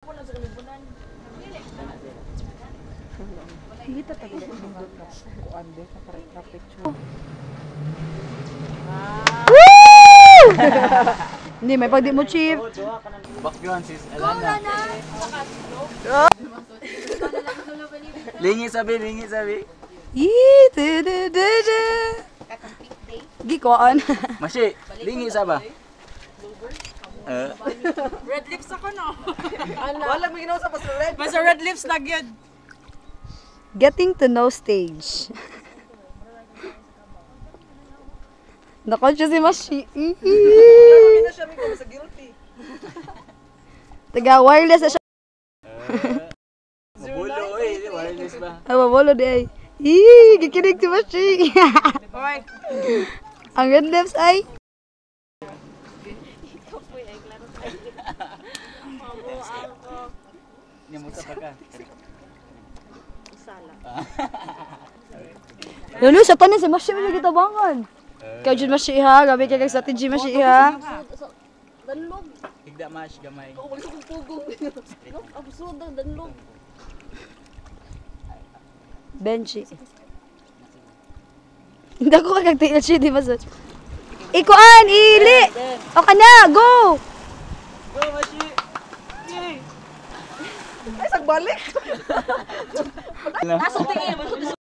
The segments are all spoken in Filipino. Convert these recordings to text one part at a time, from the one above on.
Hindi ta tayo kuan de sa picture. Hindi may pag di mo chief. Bakyan sis Alana. Lingi sabi. Gikuan. Mashi, lingi sa ba? Red lips ako no. Wala may ginawa sa red. Basta red lips lang yun. Getting to know stage. Nakonsya si Mashi. Hindi na siya may sa guilty. Taga wireless na siya. Mabulo wireless ba? Ay, mabolo di ay. Kikinig si Mashi. Hoy. Ang red lips ay. Nimuta pa ka. Lalo sa tanin si Mashi may gitabangan. Kaya dyan Mashi ha, gabi kaya strategy Mashi ha. Danlog. Higda mash gamay. Wala sa kong pugong. No, absurd ang danlog. Benchi. Hindi ko kagtiil siya, di ba so? Ikuan, ili! O ka na, go! Go Mashi. Ay, sagbalik. Nasang tingin mo.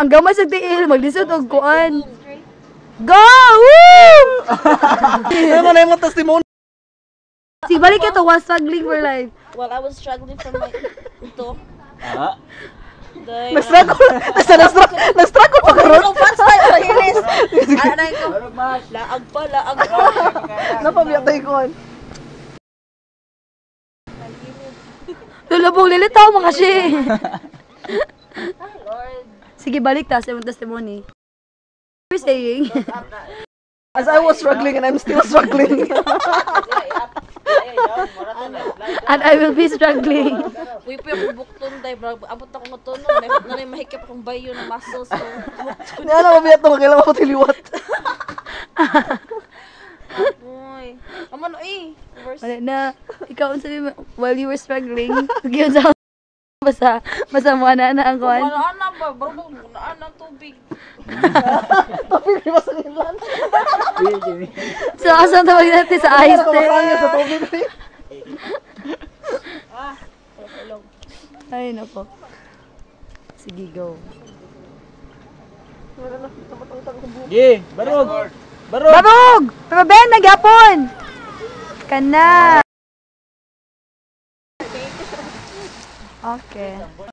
Ang gamay sa tiil, maglisod og kuan. Go! Woo! Ano na yung testimony? Si balik ito, was struggling for life. Well, I was struggling from my ito. Ah. Nag-struggle pa karon. Ang fast time sa hilis. Ano ko? Barog mash. Laag pa. Napabiyatay ko. Lulubog lilitaw mo kasi. Lord. Sige, balik ta sa imong testimony. You're saying? As I was struggling and I'm still struggling. And I will be struggling. Uy, pa yung bukton day, bro. Abot ako nga to, no? May mahikip akong bayo ng muscles. Nga na, mabiyat to, kailangan ko tiliwat. Uy. Aman, uy. Wala na. Ikaw, ang sabi mo, while you were struggling, yun sa basta mo na ang kuhan. Wala ba? Bro, wala ang tubig. Tapi, di ba sa inland? So, asang tawag natin sa ice Nakakasangin sa tea? tubig. Ay, nako. Sige, go. Gi, barog. Barog! Pero Ben, nagyapon! Kana! Okay.